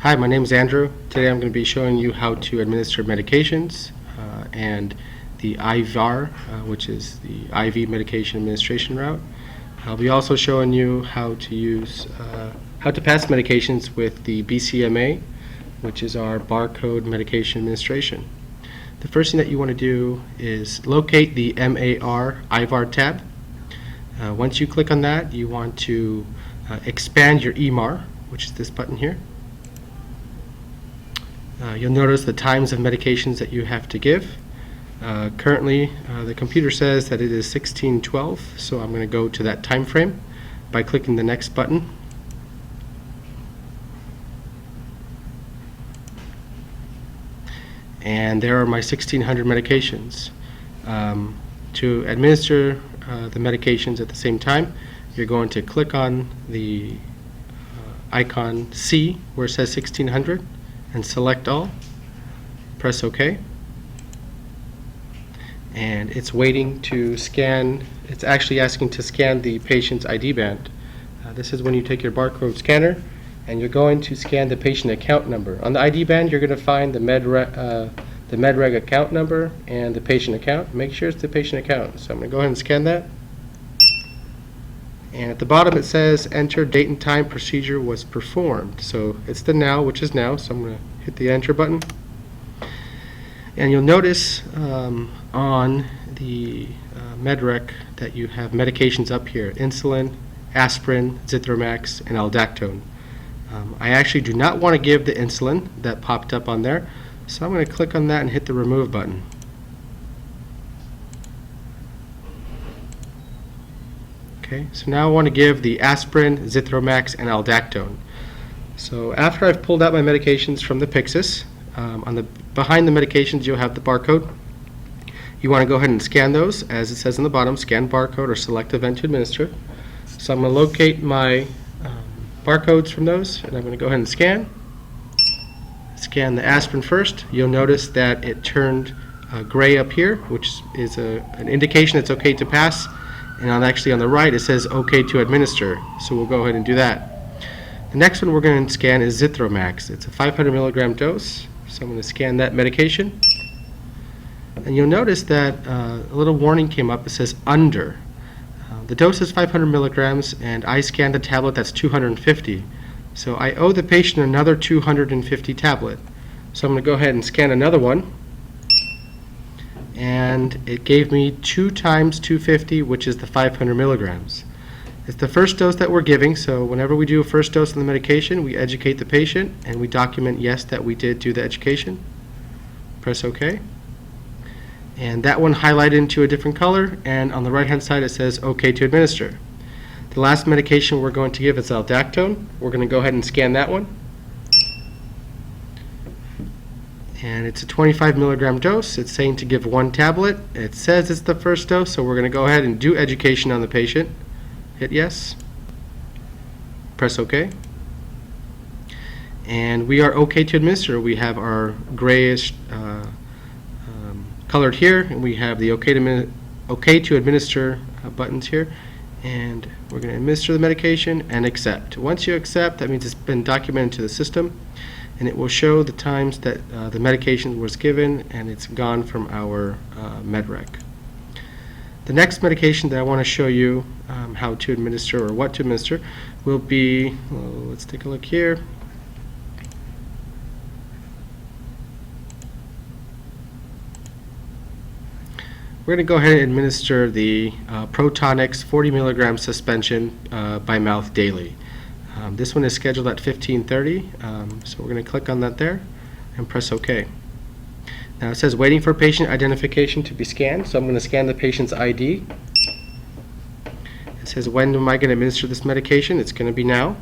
Hi, my name is Andrew. Today I'm going to be showing you how to administer medications and the IVAR, which is the IV medication administration route. I'll be also showing you how to use, how to pass medications with the BCMA, which is our barcode medication administration. The first thing that you want to do is locate the eMAR IVAR tab. Once you click on that, you want to expand your eMAR, which is this button here. You'll notice the times of medications that you have to give. Currently, the computer says that it is 16:12, so I'm going to go to that time frame by clicking the next button. And there are my 1600 medications. To administer the medications at the same time, you're going to click on the icon C where it says 1600 and select all. Press OK. And it's waiting to scan. It's actually asking to scan the patient's ID band. This is when you take your barcode scanner and you're going to scan the patient account number. On the ID band, you're going to find the MedReg account number and the patient account. Make sure it's the patient account. So I'm going to go ahead and scan that. And at the bottom it says enter date and time procedure was performed. So it's the now, which is now. So I'm going to hit the enter button. And you'll notice on the MedRec that you have medications up here: insulin, aspirin, Zithromax, and Aldactone. I actually do not want to give the insulin that popped up on there, so I'm going to click on that and hit the remove button. Okay, so now I want to give the aspirin, Zithromax, and Aldactone. So after I've pulled out my medications from the Pyxis, behind the medications you'll have the barcode. You want to go ahead and scan those, as it says on the bottom, scan barcode or select event to administer. So I'm going to locate my barcodes from those, and I'm going to go ahead and scan. Scan the aspirin first. You'll notice that it turned gray up here, which is an indication it's okay to pass. And actually on the right it says okay to administer. So we'll go ahead and do that. The next one we're going to scan is Zithromax. It's a 500 milligram dose. So I'm going to scan that medication. And you'll notice that a little warning came up. It says under. The dose is 500 milligrams, and I scanned a tablet that's 250. So I owe the patient another 250 tablet. So I'm going to go ahead and scan another one. And it gave me 2 times 250, which is the 500 milligrams. It's the first dose that we're giving, so whenever we do a first dose of the medication, we educate the patient and we document, yes, that we did do the education. Press OK. And that one highlighted into a different color, and on the right hand side it says OK to administer. The last medication we're going to give is Aldactone. We're going to go ahead and scan that one. And it's a 25 milligram dose. It's saying to give 1 tablet. It says it's the first dose, so we're going to go ahead and do education on the patient. Hit yes. Press OK. And we are OK to administer. We have our grayish colored here, and we have the OK to administer buttons here. And we're going to administer the medication and accept. Once you accept, that means it's been documented to the system, and it will show the times that the medication was given, and it's gone from our MedRec. The next medication that I want to show you how to administer, or what to administer, will be, let's take a look here. We're going to go ahead and administer the Protonix 40 milligram suspension by mouth daily. This one is scheduled at 15:30, so we're going to click on that there and press OK. Now it says waiting for patient identification to be scanned, so I'm going to scan the patient's ID. It says when am I going to administer this medication? It's going to be now.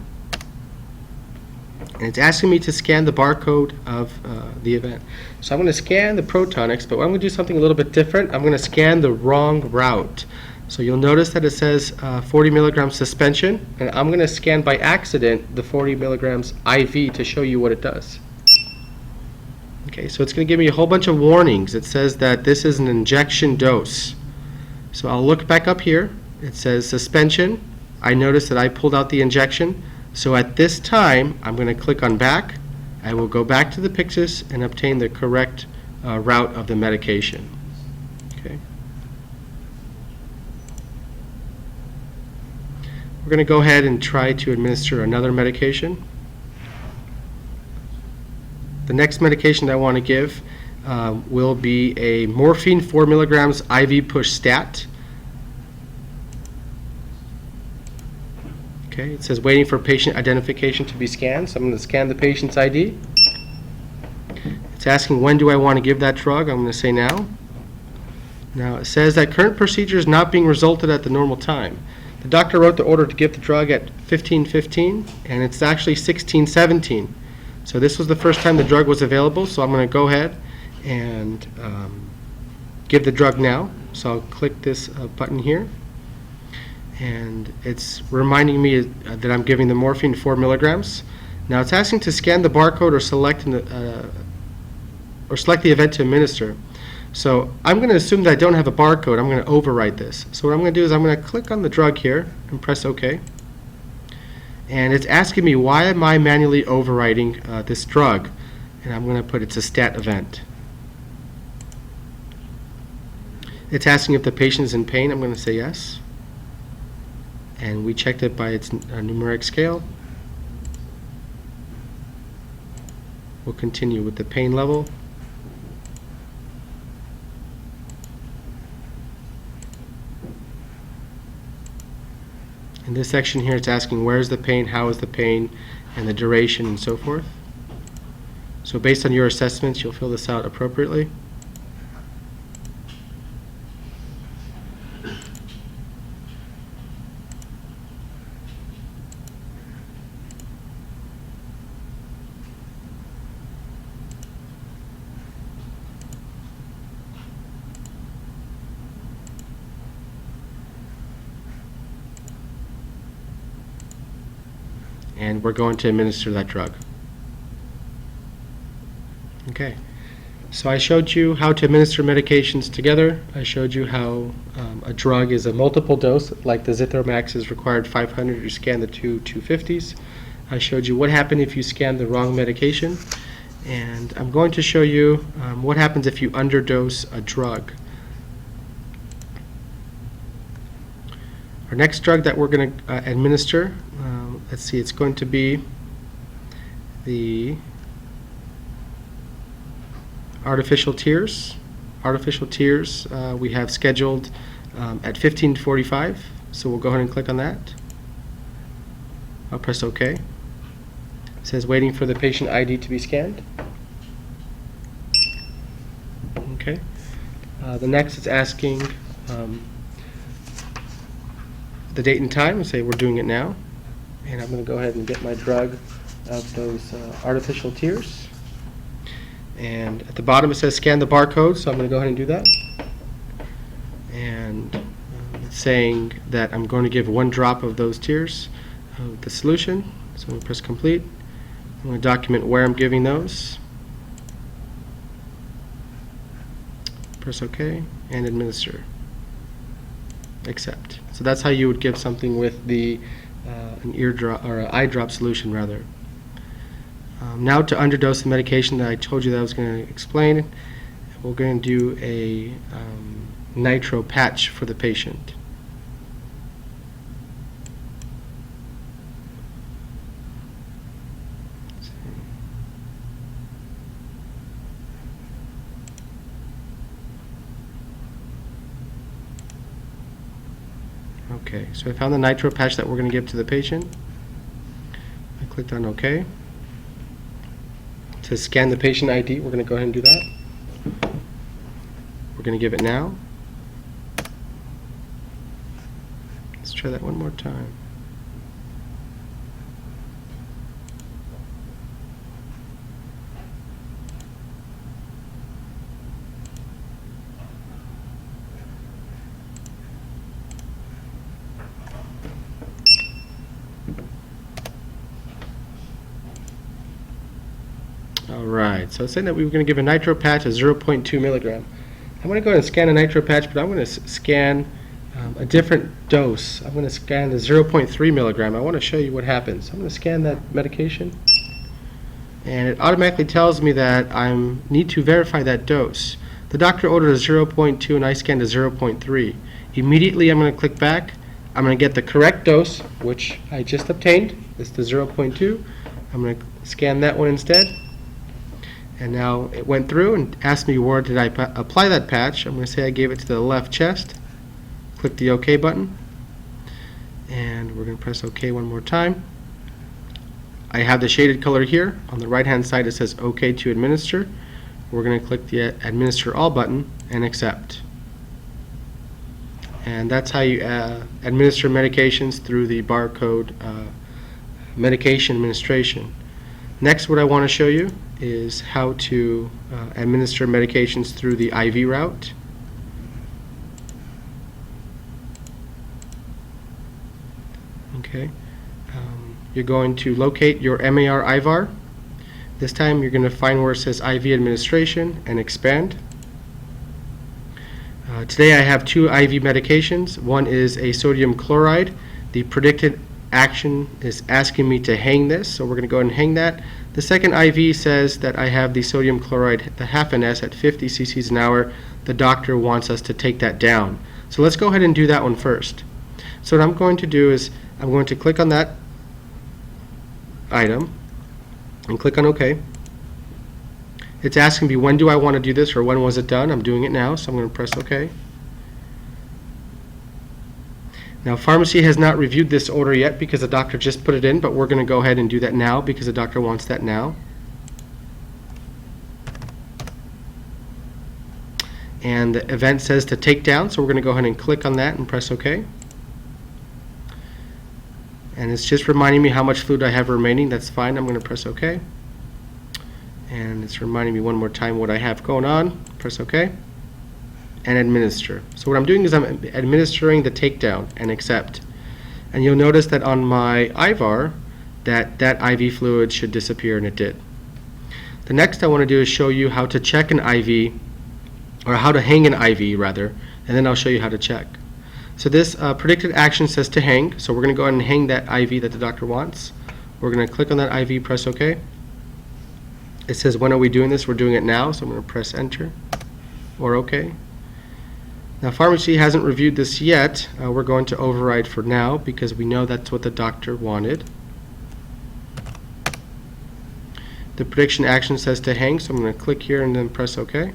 And it's asking me to scan the barcode of the event. So I'm going to scan the Protonix, but I'm going to do something a little bit different. I'm going to scan the wrong route. So you'll notice that it says 40 milligrams suspension, and I'm going to scan by accident the 40 milligrams IV to show you what it does. Okay, so it's going to give me a whole bunch of warnings. It says that this is an injection dose. So I'll look back up here. It says suspension. I notice that I pulled out the injection. So at this time, I'm going to click on back. I will go back to the Pyxis and obtain the correct route of the medication. Okay. We're going to go ahead and try to administer another medication. The next medication that I want to give will be a morphine 4 milligrams IV push stat. Okay, it says waiting for patient identification to be scanned, so I'm going to scan the patient's ID. It's asking when do I want to give that drug. I'm going to say now. Now it says that current procedure is not being resulted at the normal time. The doctor wrote the order to give the drug at 15:15, and it's actually 16:17. So this was the first time the drug was available, so I'm going to go ahead and give the drug now. So I'll click this button here, and it's reminding me that I'm giving the morphine 4 milligrams. Now it's asking to scan the barcode or select the event to administer. So I'm going to assume that I don't have a barcode. I'm going to overwrite this. So what I'm going to do is I'm going to click on the drug here and press OK. And it's asking me why am I manually overwriting this drug. And I'm going to put it's a stat event. It's asking if the patient is in pain. I'm going to say yes. And we checked it by its numeric scale. We'll continue with the pain level. In this section here, it's asking where is the pain, how is the pain, and the duration, and so forth. So based on your assessments, you'll fill this out appropriately. And we're going to administer that drug. Okay, so I showed you how to administer medications together. I showed you how a drug is a multiple dose, like the Zithromax is required 500, you scan the two 250s. I showed you what happened if you scan the wrong medication, and I'm going to show you what happens if you underdose a drug. Our next drug that we're going to administer, let's see, it's going to be the artificial tears. Artificial tears we have scheduled at 15:45, so we'll go ahead and click on that. I'll press OK. It says waiting for the patient ID to be scanned. Okay. The next is asking the date and time. We'll say we're doing it now. And I'm going to go ahead and get my drug of those artificial tears. And at the bottom it says scan the barcode, so I'm going to go ahead and do that. And it's saying that I'm going to give 1 drop of those tears of the solution. So I'm going to press complete. I'm going to document where I'm giving those. Press OK and administer. Accept. So that's how you would give something with the an ear drop or an eye drop solution rather. Now to underdose the medication that I told you that I was going to explain, we're going to do a nitro patch for the patient. Okay, so I found the nitro patch that we're going to give to the patient. I clicked on OK. To scan the patient ID, we're going to go ahead and do that. We're going to give it now. Let's try that one more time. Alright, so it's saying that we were going to give a nitro patch of 0.2 milligram. I'm going to go ahead and scan a nitro patch, but I'm going to scan a different dose. I'm going to scan the 0.3 milligram. I want to show you what happens. I'm going to scan that medication. and it automatically tells me that I need to verify that dose. The doctor ordered a 0.2 and I scanned a 0.3. Immediately I'm going to click back. I'm going to get the correct dose, which I just obtained. It's the 0.2. I'm going to scan that one instead. And now it went through and asked me where did I apply that patch. I'm going to say I gave it to the left chest. Click the OK button. And we're going to press OK one more time. I have the shaded color here. On the right hand side it says OK to administer. We're going to click the Administer All button and accept. And that's how you administer medications through the barcode medication administration. Next, what I want to show you is how to administer medications through the IV route. Okay. You're going to locate your eMAR IVAR. This time you're going to find where it says IV administration and expand. Today I have two IV medications. One is a sodium chloride. The predicted action is asking me to hang this, so we're going to go ahead and hang that. The second IV says that I have the sodium chloride, the half NS at 50 cc's an hour. The doctor wants us to take that down. So let's go ahead and do that one first. So what I'm going to do is I'm going to click on that item and click on OK. It's asking me when do I want to do this or when was it done. I'm doing it now, so I'm going to press OK. Now pharmacy has not reviewed this order yet because the doctor just put it in, but we're going to go ahead and do that now because the doctor wants that now. And the event says to take down, so we're going to go ahead and click on that and press OK. And it's just reminding me how much fluid I have remaining. That's fine. I'm going to press OK. And it's reminding me one more time what I have going on. Press OK. And administer. So what I'm doing is I'm administering the takedown and accept. And you'll notice that on my IVAR that IV fluid should disappear, and it did. The next I want to do is show you how to check an IV, or how to hang an IV rather, and then I'll show you how to check. So this predicted action says to hang, so we're going to go ahead and hang that IV that the doctor wants. We're going to click on that IV, press OK. It says when are we doing this? We're doing it now, so I'm going to press enter or OK. Now pharmacy hasn't reviewed this yet. We're going to override for now because we know that's what the doctor wanted. The prediction action says to hang, so I'm going to click here and then press OK.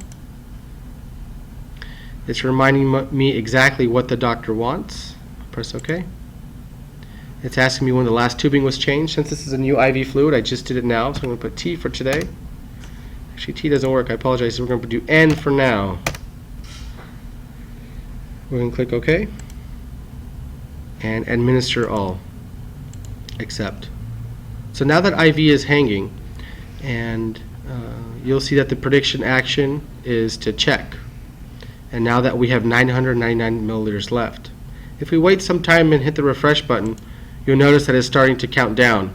It's reminding me exactly what the doctor wants. Press OK. It's asking me when the last tubing was changed. Since this is a new IV fluid, I just did it now, so I'm going to put T for today. Actually, T doesn't work. I apologize. So we're going to do N for now. We're going to click OK. And administer all. Accept. So now that IV is hanging, and you'll see that the prediction action is to check. And now that we have 999 milliliters left. If we wait some time and hit the refresh button, you'll notice that it's starting to count down.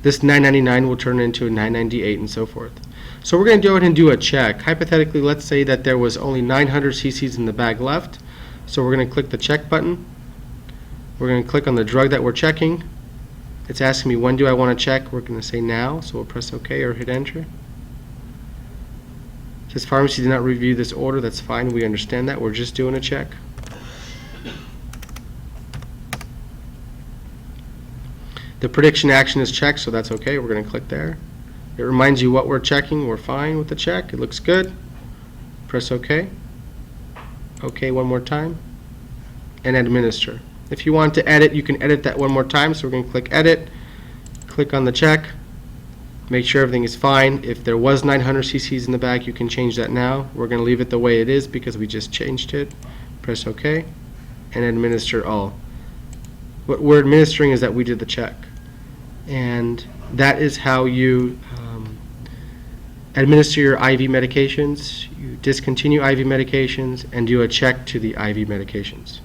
This 999 will turn into a 998 and so forth. So we're going to go ahead and do a check. Hypothetically, let's say that there was only 900 cc's in the bag left. So we're going to click the check button. We're going to click on the drug that we're checking. It's asking me when do I want to check. We're going to say now, so we'll press OK or hit enter. It says pharmacy did not review this order. That's fine. We understand that. We're just doing a check. The prediction action is checked, so that's okay. We're going to click there. It reminds you what we're checking. We're fine with the check. It looks good. Press OK. OK one more time. And administer. If you want to edit, you can edit that one more time. So we're going to click edit. Click on the check. Make sure everything is fine. If there was 900 cc's in the bag, you can change that now. We're going to leave it the way it is because we just changed it. Press OK. And administer all. What we're administering is that we did the check. And that is how you administer your IV medications. You discontinue IV medications and do a check to the IV medications.